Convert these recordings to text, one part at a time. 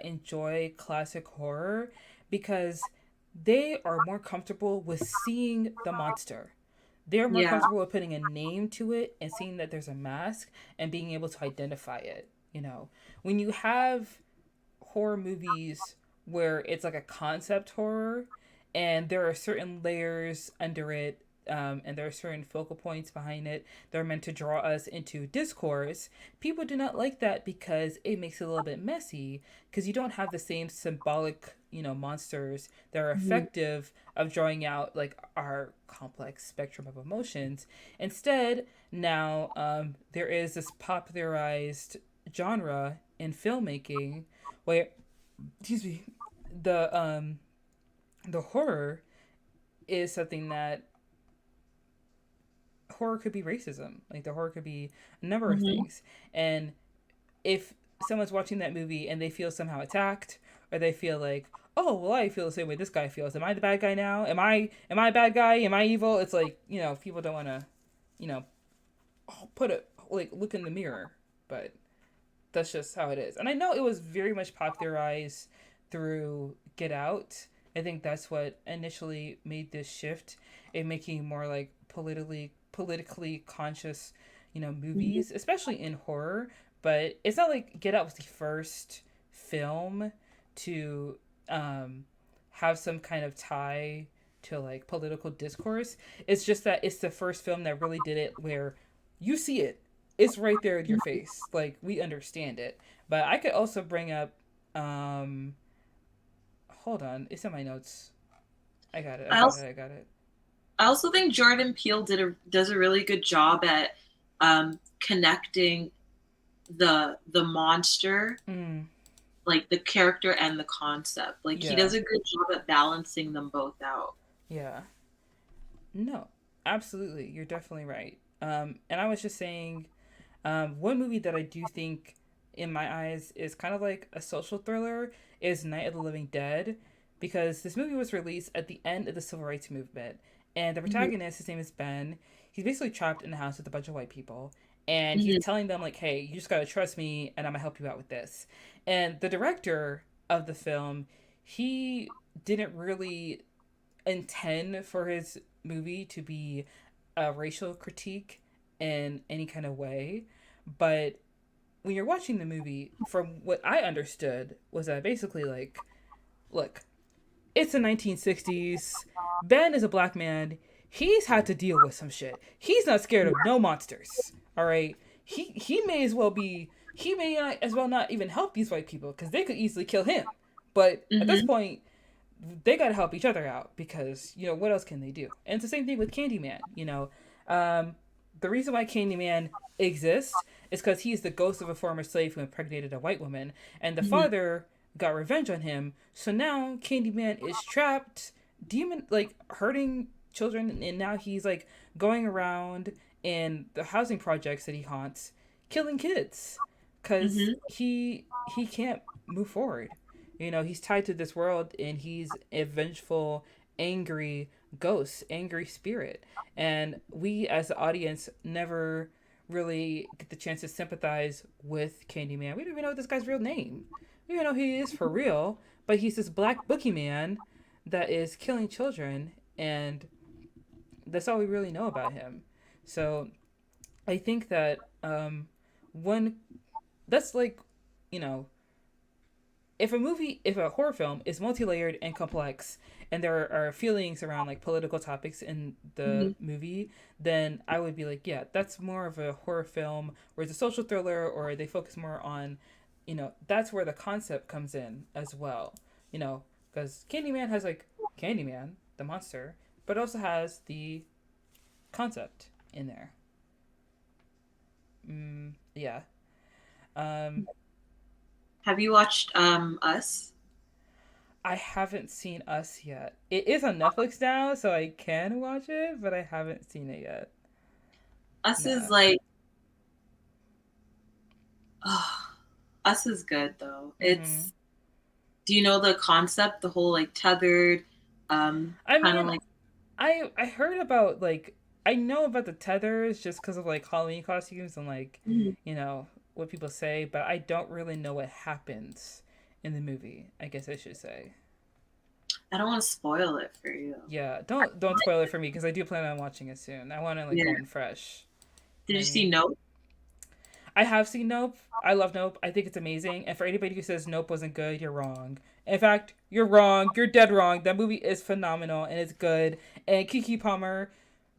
enjoy classic horror because they are more comfortable with seeing the monster. They're more Yeah. comfortable with putting a name to it and seeing that there's a mask and being able to identify it. When you have horror movies where it's like a concept horror and there are certain layers under it, and there are certain focal points behind it that are meant to draw us into discourse. People do not like that because it makes it a little bit messy because you don't have the same symbolic, monsters that are Mhm. effective of drawing out like our complex spectrum of emotions. Instead, now there is this popularized genre in filmmaking where, excuse me, the horror is something that horror could be racism. Like the horror could be a number of Mhm. things. And if someone's watching that movie and they feel somehow attacked, or they feel like, oh well, I feel the same way this guy feels. Am I the bad guy now? Am I a bad guy? Am I evil? It's like, people don't want to, you know, put it like look in the mirror, but that's just how it is. And I know it was very much popularized through Get Out. I think that's what initially made this shift in making more like politically conscious, Mhm. movies, especially in horror. But it's not like Get Out was the first film to have some kind of tie to like political discourse. It's just that it's the first film that really did it where you see it, it's right there in your face. Like we understand it. But I could also bring up um hold on, it's in my notes. I got it. I I got also it. I got it. I also think Jordan Peele does a really good job at connecting the monster, Mm, like the character and the concept. Like he yeah. does a good job at balancing them both out. Yeah. No. Absolutely. You're definitely right. And I was just saying, one movie that I do think in my eyes is kind of like a social thriller is Night of the Living Dead, because this movie was released at the end of the civil rights movement, and the Mhm. protagonist, his name is Ben. He's basically trapped in a house with a bunch of white people, and he's Mhm. telling them like, hey, you just gotta trust me and I'm gonna help you out with this. And the director of the film, he didn't really intend for his movie to be a racial critique in any kind of way. But when you're watching the movie, from what I understood, was that basically like, look, it's the 1960s. Ben is a black man. He's had to deal with some shit. He's not scared of no monsters. All right. He may as well be. He may not, as well not even help these white people because they could easily kill him. But at this Mhm. point, they got to help each other out because what else can they do? And it's the same thing with Candyman. Um, the reason why Candyman exists is because he's the ghost of a former slave who impregnated a white woman, and the Mhm. father got revenge on him. So now Candyman is trapped, demon like hurting children, and now he's like going around in the housing projects that he haunts, killing kids because Mhm. he can't move forward. He's tied to this world and he's a vengeful, angry ghost, angry spirit. And we as the audience never really get the chance to sympathize with Candyman. We don't even know this guy's real name. We don't know who he is for real, but he's this black boogeyman that is killing children, and that's all we really know about him. So I think that one that's like, you know, if a horror film is multi-layered and complex and there are feelings around like political topics in the Mhm. movie, then I would be like, yeah, that's more of a horror film, or it's a social thriller, or they focus more on, that's where the concept comes in as well. Because Candyman has like Candyman the monster, but also has the concept in there. Yeah. um Have you watched Us? I haven't seen Us yet. It is on Netflix now, so I can watch it, but I haven't seen it yet. Us is No. like, oh, Us is good though. Mm-hmm. It's, do you know the concept, the whole like tethered, I kind of mean, like, I heard about like I know about the tethers just because of like Halloween costumes and like Mhm. what people say, but I don't really know what happens in the movie, I guess I should say. I don't want to spoil it for you. Yeah, don't spoil it for me because I do plan on watching it soon. I want to like Yeah. go in fresh. You Did know you what I see mean? Nope? I have seen Nope. I love Nope. I think it's amazing. And for anybody who says Nope wasn't good, you're wrong. In fact, you're wrong. You're dead wrong. That movie is phenomenal and it's good. And Kiki Palmer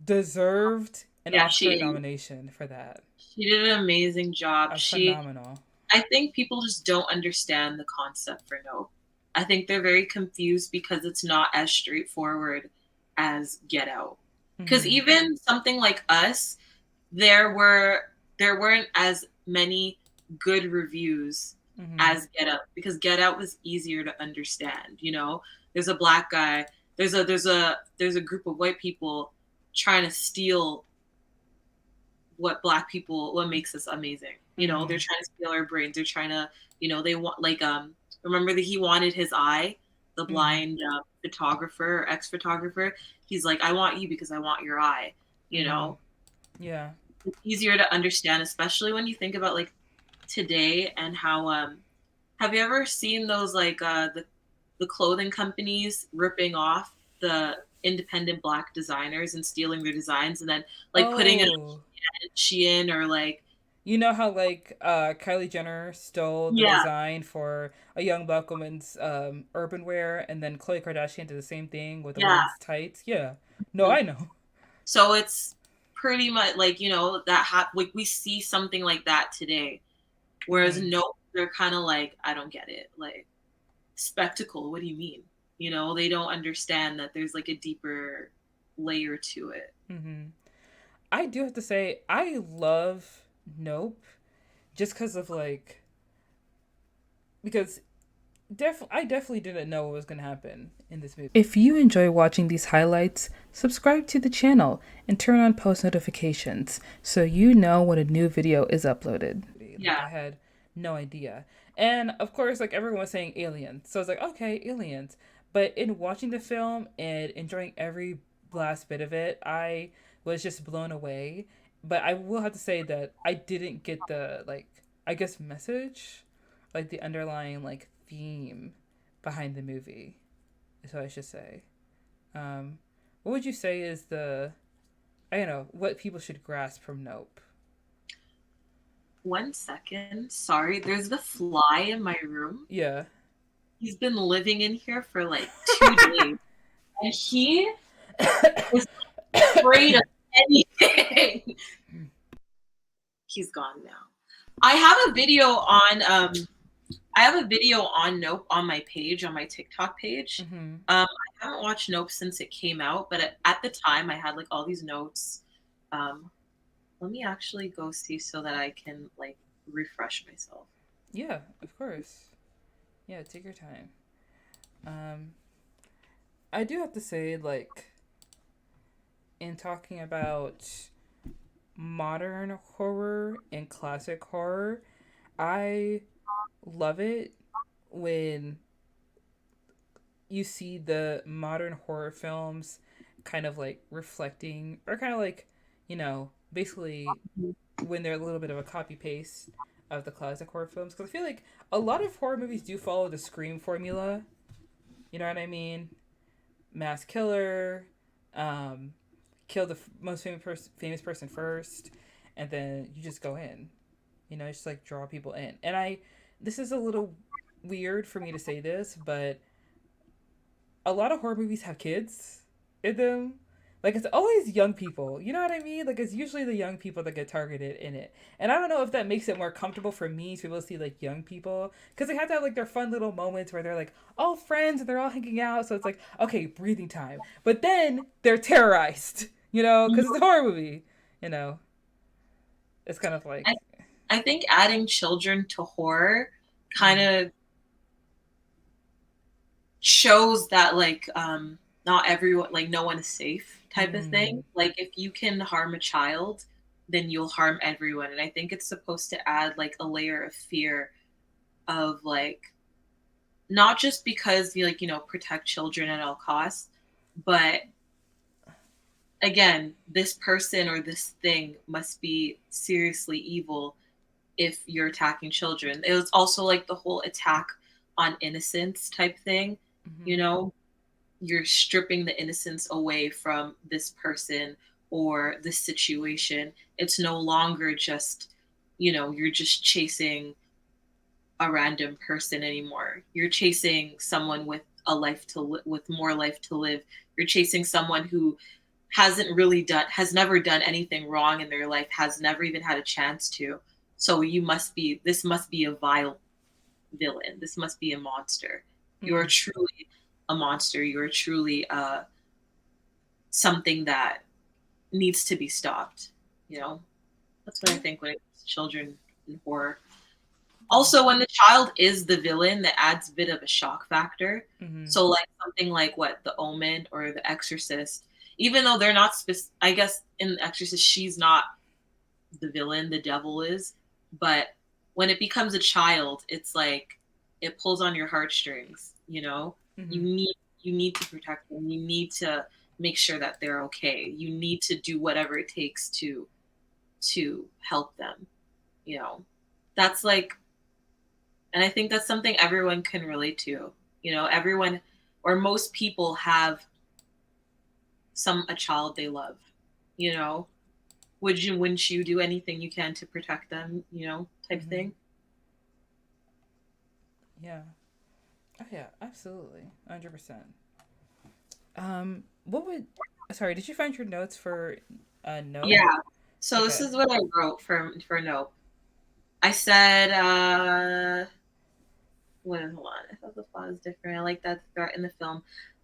deserved an Yeah, Oscar nomination for that. she did an amazing job. She Phenomenal. I think people just don't understand the concept for Nope. I think they're very confused because it's not as straightforward as Get Out. Because Mm-hmm. even something like Us, there were there weren't as many good reviews Mm-hmm. as Get Out because Get Out was easier to understand. You know, there's a black guy, there's a group of white people trying to steal what makes us amazing. You know, they're Mm-hmm. trying to steal our brains. They're trying to, they want like remember that he wanted his eye, the Mm-hmm. blind photographer or ex photographer. He's like, I want you because I want your eye. You Mm-hmm. know, Yeah. it's easier to understand, especially when you think about like today and how have you ever seen those like the clothing companies ripping off the independent black designers and stealing their designs and then like putting it Oh, on Shein or like you know how like Kylie Jenner stole the yeah, design for a young black woman's urban wear, and then Khloe Kardashian did the same thing with a yeah. woman's tights. Yeah, no, I know. So it's pretty much like like we see something like that today, whereas Mm-hmm. no, they're kind of like I don't get it, like spectacle. What do you mean? They don't understand that there's like a deeper layer to it. Mm-hmm. I do have to say I love Nope just because of like because I definitely didn't know what was going to happen in this movie. If you enjoy watching these highlights, subscribe to the channel and turn on post notifications so you know when a new video is uploaded. Like Yeah, I had no idea. And of course, like everyone was saying aliens. So I was like, okay, aliens. But in watching the film and enjoying every last bit of it, I was just blown away. But I will have to say that I didn't get the like I guess message, like the underlying like theme behind the movie. Is what I should say. Um, what would you say is the I don't know what people should grasp from Nope? 1 second. Sorry, there's the fly in my room. Yeah. He's been living in here for like 2 days, and he is afraid of anything. He's gone now. I have a video on Nope on my page, on my TikTok page. Mm-hmm. I haven't watched Nope since it came out, but at the time I had like all these notes. Um, Let me actually go see so that I can like refresh myself. Yeah, of course. Yeah, take your time. Um, I do have to say, like, in talking about modern horror and classic horror, I love it when you see the modern horror films kind of like reflecting, or kind of like, basically when they're a little bit of a copy paste of the classic horror films. Because I feel like a lot of horror movies do follow the Scream formula. You know what I mean? Mass killer, um, kill the most famous person first, and then you just go in. Just like draw people in. And this is a little weird for me to say this, but a lot of horror movies have kids in them. Like it's always young people. You know what I mean? Like it's usually the young people that get targeted in it. And I don't know if that makes it more comfortable for me to be able to see like young people because they have to have like their fun little moments where they're like all friends and they're all hanging out. So it's like okay, breathing time. But then they're terrorized. Because it's a horror movie. You know, it's kind of I, like. I think adding children to horror kind Mm-hmm. of shows that like not everyone, like no one is safe type of Mm-hmm. thing. Like if you can harm a child, then you'll harm everyone. And I think it's supposed to add like a layer of fear of like not just because you like protect children at all costs, but again, this person or this thing must be seriously evil if you're attacking children. It was also like the whole attack on innocence type thing. You Mm-hmm. know, you're stripping the innocence away from this person or this situation. It's no longer just, you're just chasing a random person anymore. You're chasing someone with a life to with more life to live. You're chasing someone who has never done anything wrong in their life, has never even had a chance to. So this must be a vile villain. This must be a monster. You're Mm. truly a monster. You're truly something that needs to be stopped. You know, that's what I Yeah. think when it comes to children in horror. Yeah. Also, when the child is the villain, that adds a bit of a shock factor. Mm-hmm. So, like something like what the Omen or the Exorcist, even though they're not I guess in the Exorcist she's not the villain, the devil is. But when it becomes a child, it's like it pulls on your heartstrings. You Mm-hmm. need you need to protect them. You need to make sure that they're okay. You need to do whatever it takes to help them. You know, that's like And I think that's something everyone can relate to. Everyone or most people have a child they love. You know, wouldn't you do anything you can to protect them, type Mm-hmm. thing? Yeah. Oh yeah, absolutely. 100%. What would sorry, did you find your notes for no? Yeah. So this Okay. is what I wrote for no. I said hold on. I thought the plot was different. I like that the threat in the film.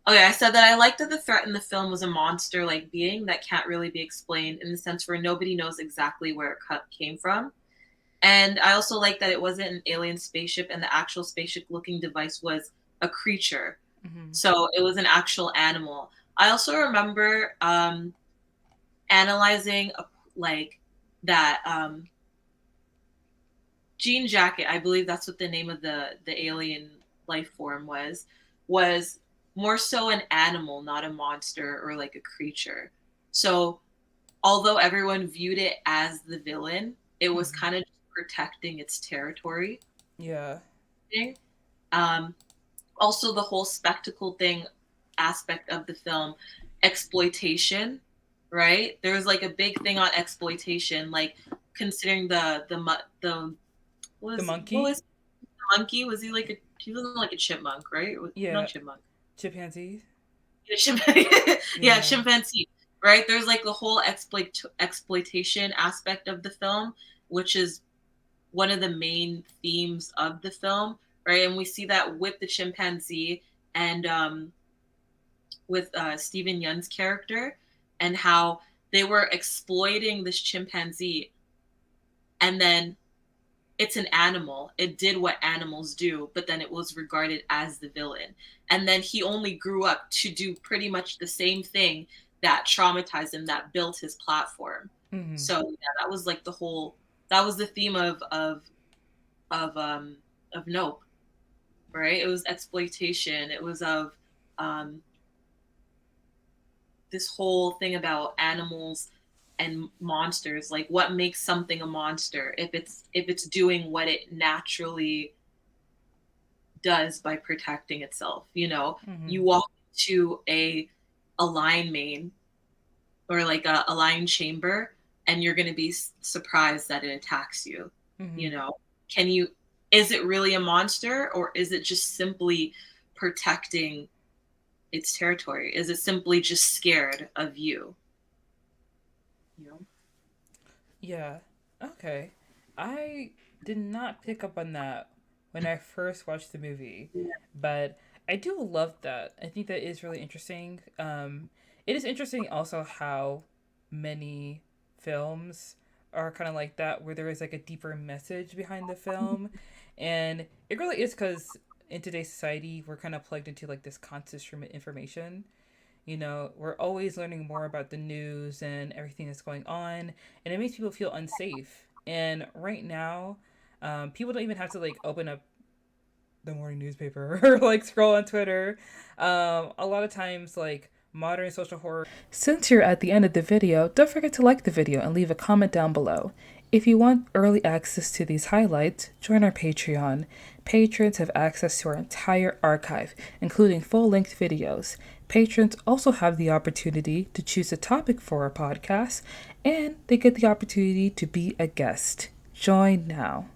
Okay, I said that I liked that the threat in the film was a monster like being that can't really be explained in the sense where nobody knows exactly where it came from. And I also like that it wasn't an alien spaceship and the actual spaceship looking device was a creature. Mm-hmm. So it was an actual animal. I also remember analyzing like that jean jacket, I believe that's what the name of the alien life form was more so an animal, not a monster or like a creature. So although everyone viewed it as the villain, it was Mm-hmm. kind of just protecting its territory Yeah. thing. Um, Also, the whole spectacle thing aspect of the film, exploitation, right? There was like a big thing on exploitation, like considering the The what was monkey? the monkey? He wasn't like a chipmunk, right? Not Yeah. chipmunk. Chimpanzee? Yeah, chimpanzee. Yeah, Yeah. chimpanzee. Right? There's like the whole exploitation aspect of the film, which is one of the main themes of the film, right? And we see that with the chimpanzee and with Stephen Yun's character, and how they were exploiting this chimpanzee, and then it's an animal. It did what animals do, but then it was regarded as the villain. And then he only grew up to do pretty much the same thing that traumatized him, that built his platform. Mm-hmm. So yeah, that was the theme of Nope, right? It was exploitation. It was of um, this whole thing about animals and monsters. Like, what makes something a monster? If it's doing what it naturally does by protecting itself. Mm-hmm. You walk to a lion mane or like a lion chamber, and you're going to be surprised that it attacks you. Mm-hmm. You know, can you? Is it really a monster, or is it just simply protecting its territory? Is it simply just scared of you? You know? Yeah. Okay. I did not pick up on that when I first watched the movie, Yeah. but I do love that. I think that is really interesting. It is interesting also how many films are kind of like that, where there is like a deeper message behind the film, and it really is because in today's society we're kind of plugged into like this constant stream of information. We're always learning more about the news and everything that's going on, and it makes people feel unsafe. And right now, people don't even have to like open up the morning newspaper or like scroll on Twitter. A lot of times, like modern social horror. Since you're at the end of the video, don't forget to like the video and leave a comment down below. If you want early access to these highlights, join our Patreon. Patrons have access to our entire archive, including full length videos. Patrons also have the opportunity to choose a topic for our podcast, and they get the opportunity to be a guest. Join now.